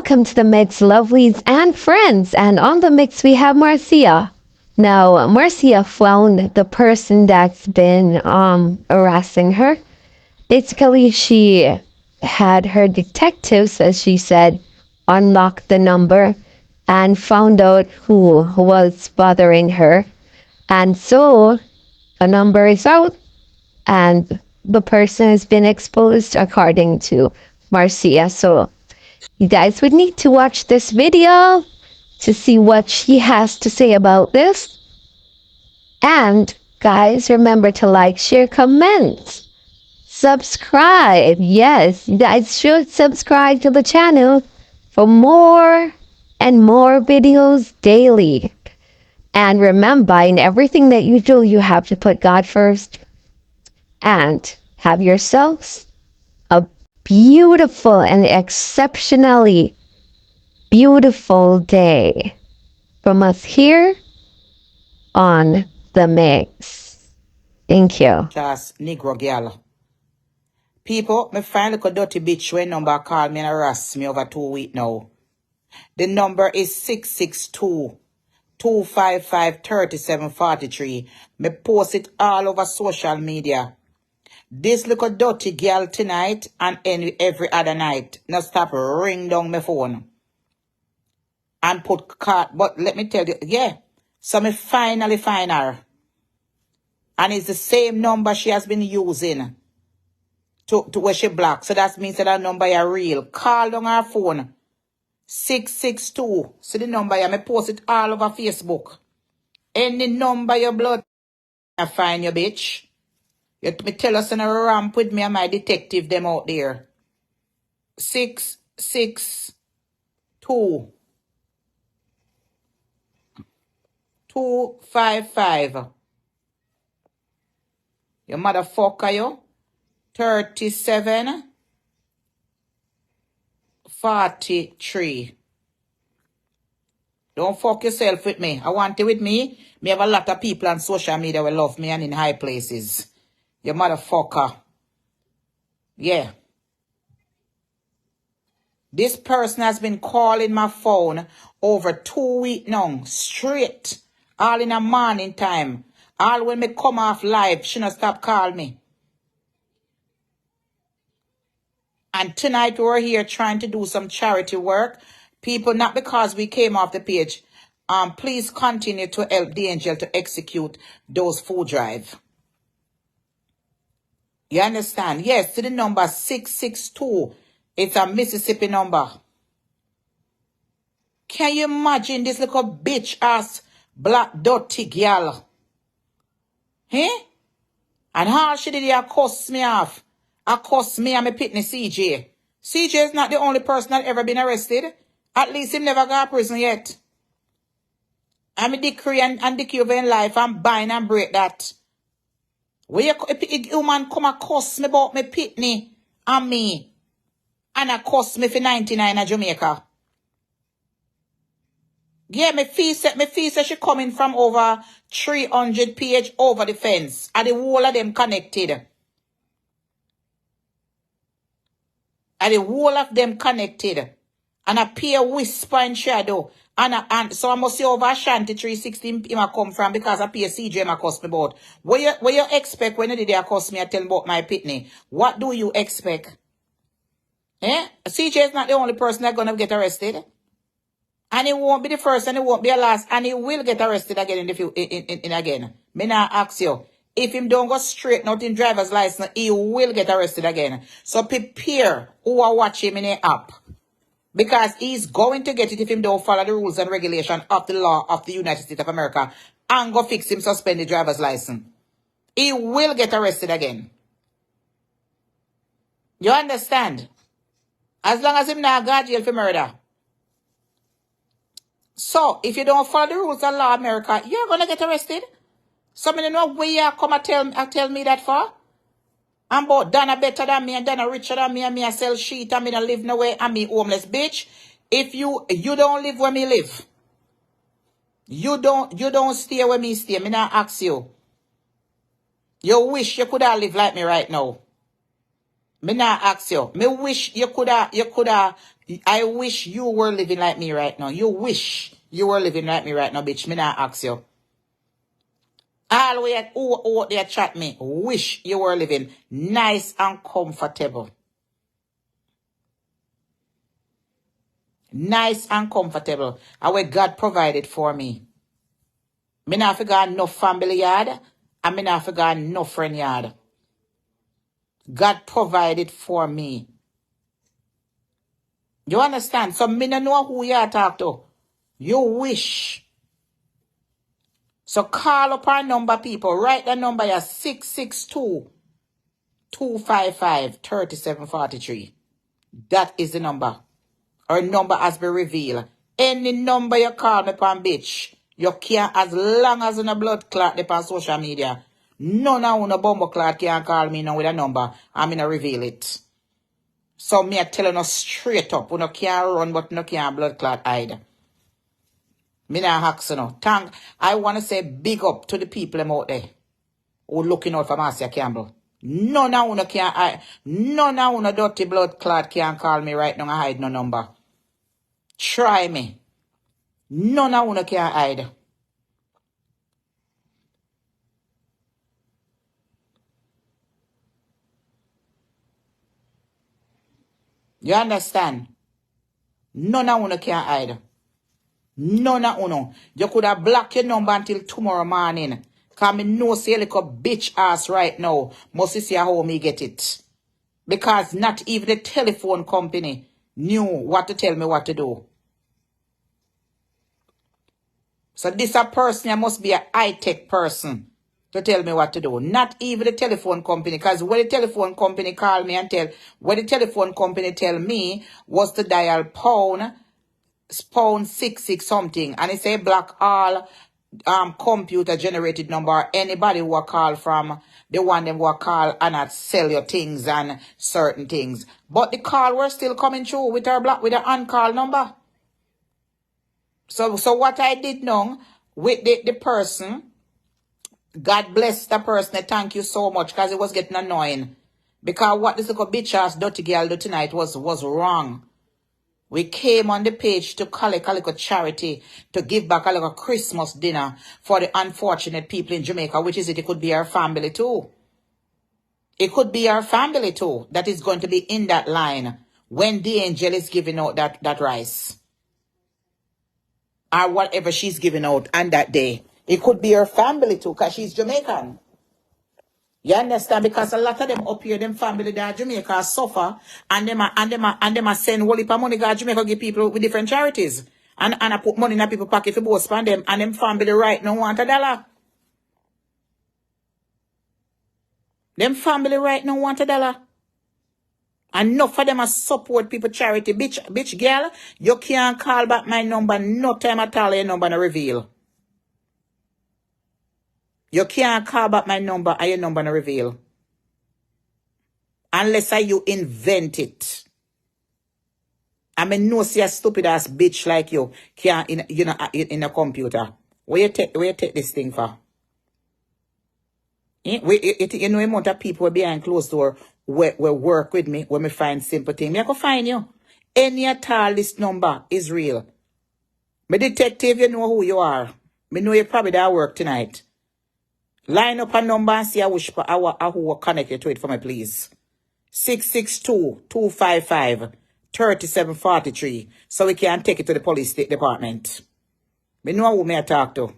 welcome to the mix, lovelies and friends. And on the mix, we have Marcia. Now, Marcia found the person that's been harassing her. Basically, she had her detectives, as she said, unlock the number and found out who was bothering her. And so, a number is out, and the person has been exposed according to Marcia. So, you guys would need to watch this video to see what she has to say about this. And guys, remember to like, share, comment, subscribe. Yes, you guys should subscribe to the channel for more and more videos daily. And remember, in everything that you do, you have to put God first and have yourselves a beautiful and exceptionally beautiful day from us here on the mix. Thank you. Just Negro girl. People, me find like a dirty bitch when number call me and harass me over 2 weeks now. The number is 662-255-3743. Me post it all over social media. This little dirty girl tonight and every other night. Now stop ring down my phone. And put card. But let me tell you, yeah. So me finally find her. And it's the same number she has been using to where she blocked. So that means that number is real. Call down her phone. 662. See the number, I post it all over Facebook. Any number your blood, I find you, bitch. You me tell us in a ramp with me and my detective them out there. 662 255. You motherfucker, you. 3743. Don't fuck yourself with me. I want you with me. Me have a lot of people on social media will love me and in high places. You motherfucker. Yeah. This person has been calling my phone over 2 weeks now. Straight. All in the morning time. All when me come off live, she not stop calling me. And tonight we're here trying to do some charity work. People, not because we came off the page. Please continue to help the angel to execute those food drive. You understand? Yes, to the number 662. It's a Mississippi number. Can you imagine this little bitch ass black dirty girl? Eh? And all she did here cuss me off. I cuss me and my pitney CJ. CJ is not the only person that ever been arrested. At least he never got to prison yet. I'm a decree and decree over in life and bind and break that. When a human come and cuss me about my pitney and me, and I cuss me for 99 in Jamaica. Yeah, me feel say she coming from over 300 page over the fence. And the whole of them connected. And the whole of them connected. And I peer whisper in shadow. And so I must say over Ashanti 360 him come from because I peer CJ ma cost me about. What you expect when you did cost me I tell about my pitney? What do you expect? Eh? CJ is not the only person that's gonna get arrested. And he won't be the first and he won't be the last. And he will get arrested again in the future again. Me now ask you. If him don't go straight out in driver's license, he will get arrested again. So prepare who are watching him in the app. Because he's going to get it if him don't follow the rules and regulation of the law of the United States of America. And go fix him suspended driver's license. He will get arrested again. You understand? As long as him not go to jail for murder. So, if you don't follow the rules of law America, you're going to get arrested. So, I don't know where you come and tell me that for. I'm about Donna better than me and Donna richer than me and me I sell shit and me don't live nowhere and me homeless bitch. If you don't live where me live. You don't stay where me stay. Me not ask you. You wish you could have live like me right now. Me not ask you. Me wish I wish you were living like me right now. You wish you were living like me right now, bitch. Me not ask you. All we at who they chat me. Wish you were living nice and comfortable. Nice and comfortable. And where God provided for me. Me not forgot no family yard. And me not forgot no friend yard. God provided for me. You understand? So me no know who you talk to. You wish. So call up our number, people. Write the number as 662-255-3743. That is the number. Our number has been revealed. Any number you call me upon, bitch, you can't, as long as in a blood clot upon social media. None of una bumbo clot can call me now with a number. I'm gonna reveal it. So me are telling us straight up, you can't run, but you can't blood clot either. Me not ask you no. I want to say big up to the people out there who looking out for Marcia Campbell. None of una dirty blood clot can call me right now and hide no number. Try me. None of una can hide. You understand? None of una can hide. None of una. You could have blocked your number until tomorrow morning. Cause me know say like a bitch ass right now. Must see how me get it. Because not even the telephone company knew what to tell me what to do. So this a person, I must be a high-tech person to tell me what to do. Not even the telephone company. Because when the telephone company call me and what the telephone company tell me was to dial pound 66 something. And it say block all computer generated number. Anybody who call from the one them who call and not sell your things and certain things. But the call were still coming through with our block with the on-call number. So what I did now with the person, God bless the person. Thank you so much because it was getting annoying. Because what this little bitch ass dirty girl do tonight was wrong. We came on the page to collect a little charity to give back a little Christmas dinner for the unfortunate people in Jamaica, which is it could be our family too. It could be our family too that is going to be in that line when the angel is giving out that rice. Or whatever she's giving out on that day. It could be her family too, because she's Jamaican. You understand? Because a lot of them up here, them family that Jamaica suffer, and them are send whole heap of money to Jamaica give people with different charities. And I put money in people pocket for both spend them, and them family right now want $1. Them family right now want $1. And enough of them are support people charity. Bitch girl, you can't call back my number no time at all, your number no reveal. You can't call back my number and your number no reveal. Unless you invent it. I mean, no see a stupid ass bitch like you can't in a computer. Where you take this thing for? You know the amount of people behind closed door where work with me, where me find simple thing. Me I can find you. Any at all this number is real. Me detective, you know who you are. Me know you probably at work tonight. Line up a number and see who will connect you to it for me, please. 662-255-3743. So we can take it to the police department. Me know who me I talk to.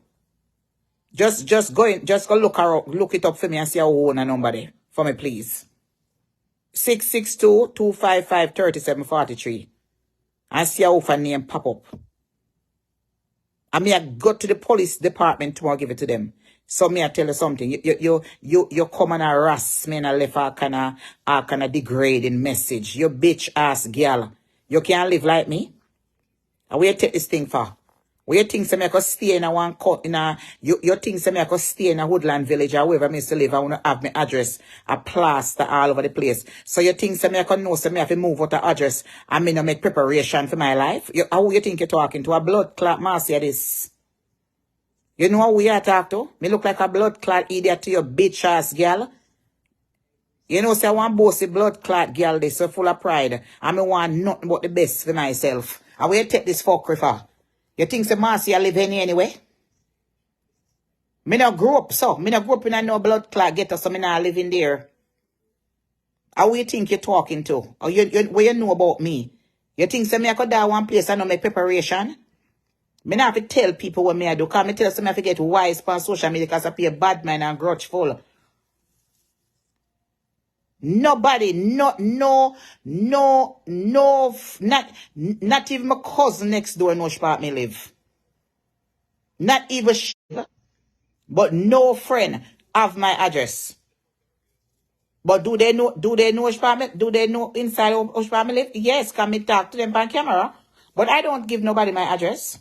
Just go look it up for me and see how who own a number there. For me, please. 662-255-3743. And see how for name pop up. And me I go to the police department tomorrow give it to them. So me I tell you something. You come and harass me and I left a kind of degrading message. You bitch ass girl. You can't live like me. And where you take this thing for? Where you think some I could stay in a one cut in a you think some I could stay in a woodland village or wherever I used to live, I wanna have my address, a plaster all over the place. So you think some I could know some I have to move out the address and me no make preparation for my life? How you think you're talking to a blood clot Marcia this? You know how we are talk to? Me look like a blood clot idiot to your bitch ass girl. You know, say I want bossy blood clot girl, they so full of pride. And I want nothing but the best for myself. And where you take this fuckery for? You think say Marcia live any anyway? Me not grow up, so. Me not grow up in a no blood clot ghetto, so me not live in there. How you think you're talking to? Or what you know about me? You think say me I could die one place and know my preparation? Me not have to tell people what me I do. Because me tell some I have to get wise on social media because I be a bad man and grudgeful. Nobody, not even my cousin next door in which part me live. Not even but no friend have my address. But do they know which part me, do they know inside which part me live? Yes, can me talk to them on camera. But I don't give nobody my address.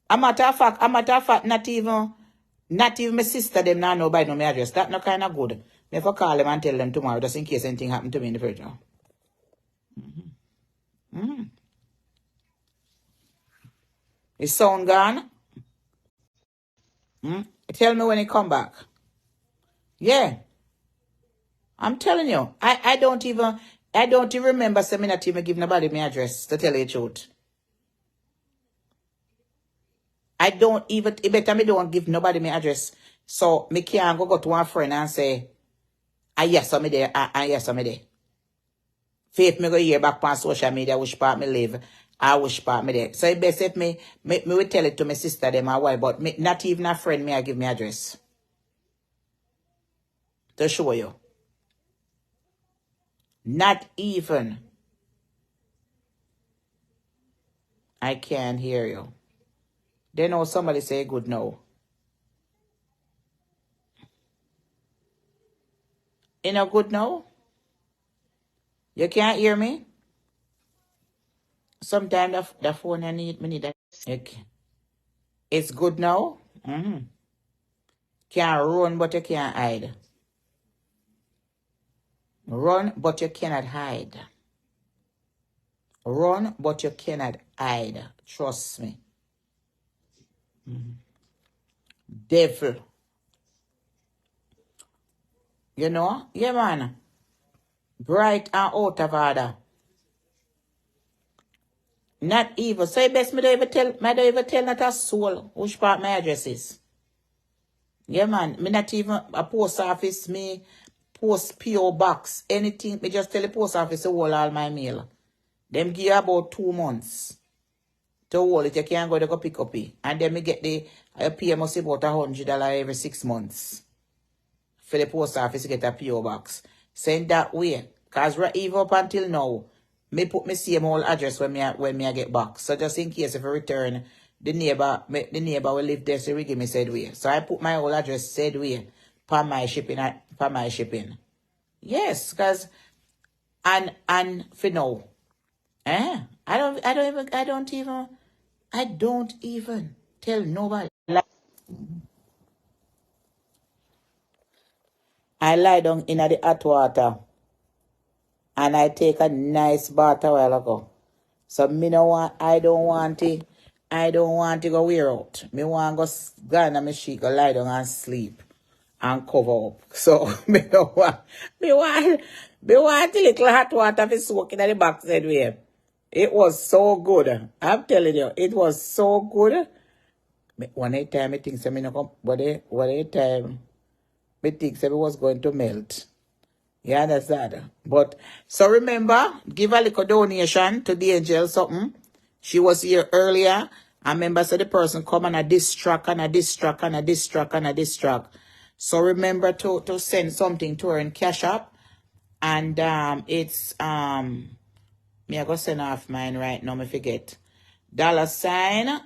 A matter of fact, not even my sister them now nobody know my address. That not kind of good. Me for call them and tell them tomorrow just in case anything happen to me in the future. Is sound gone? Tell me when he come back. Yeah. I'm telling you. I don't even remember saying me not even give nobody my address, to tell you the truth. I don't even, it better me don't give nobody my address. So me can't go to one friend and say, yes, I'm there, yes, I'm there. Faith me go hear back on social media which part me live, which part me there. So it best if me will tell it to my sister them or why, but me, not even a friend me I give me address. To show you. Not even. I can't hear you. They know somebody say good no. You know good no? You can't hear me? Sometimes the phone I need that. Okay. It's good now? Can't run but you can't hide. Run but you cannot hide. Run but you cannot hide. Trust me. Devil. You know? Yeah, man. Bright and out of order. Not evil. So you best me don't even tell not a soul which part my address is. Yeah, man. Me not even a post office, me post P.O. box, anything. Me just tell the post office to hold all my mail. Them give you about 2 months to hold it. You can't go to go pick up it. And then me get I pay must about $100 every 6 months. For the post office to get a P.O. box. Send that way. Because right even up until now, me put me same whole address when me I get back. So just in case if I return, the neighbor will live there, so he give me said way. So I put my whole address said way for my shipping. Yes, because and for now. I don't even tell nobody. I lie down in the hot water and I take a nice bath a while ago. So I don't want to go wear out. Me want to go in my sheet, go lie down and sleep and cover up. So me want the little hot water to soak in the backside way. It was so good. I'm telling you, it was so good. One time I think me no come, but one time I think it was going to melt. You understand? But so remember, give a little donation to the angel something. She was here earlier. I remember so the person come on a distract and a distract and a distract and a distract. So remember to send something to her in Cash App. And it's me I go send off mine right now, me forget. $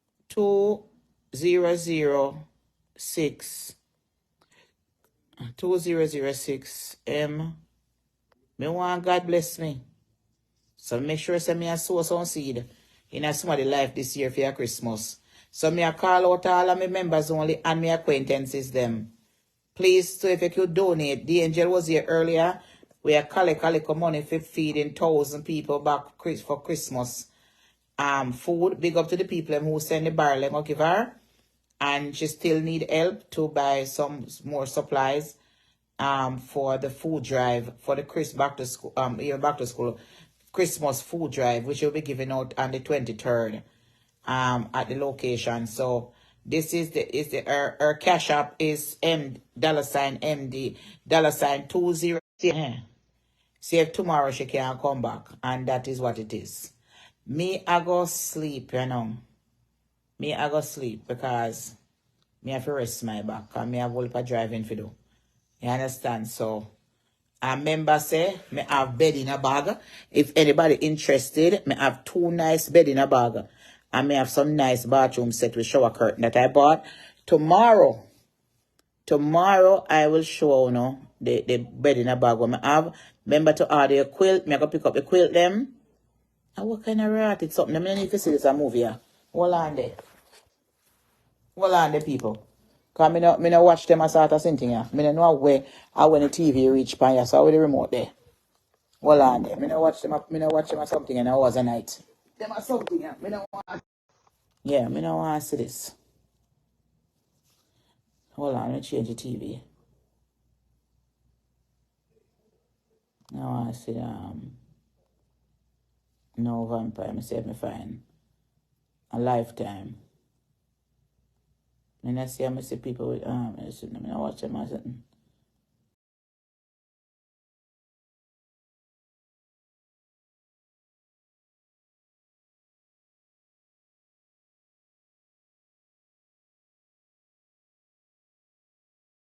2006 2006 Me want God bless me. So make sure say me a sow some seed in a somebody life this year for your Christmas. So me a call out all of my members only and my acquaintances them. Please, so if you could donate, the angel was here earlier. We are collect money for feeding 1,000 people back for Christmas. Food, big up to the people who send the barrel and give her. and she still need help to buy some more supplies for the food drive for the back to school Christmas food drive, which will be given out on the 23rd at the location. So this is the her cash app is $MD $20. See if tomorrow she can come back, and that is what it is. Me I go sleep, Me I go sleep because me have to rest my back and me have a lot of driving to do. You understand? So I remember say me have bed in a bag. If anybody interested, me have 2 nice bed in a bag. And me have some nice bathroom set with shower curtain that I bought. Tomorrow I will show the bed in a bag what I have. Remember to order a quilt. Me I go pick up the quilt them. And what kind of rat it's something? I need to see this a movie here. Hold on there. Hold on there, people. Cause me no watch them as sort of something here. Me no know where how when the TV reach pan here, so with the remote there. Hold on there. Me no watch them as something and I was a night. Them as something here. Me no want. Yeah, me no want to see this. Hold on, let me change the TV. I want to see no vampire. Me see if me find a lifetime. And I see people with me no watch them as something.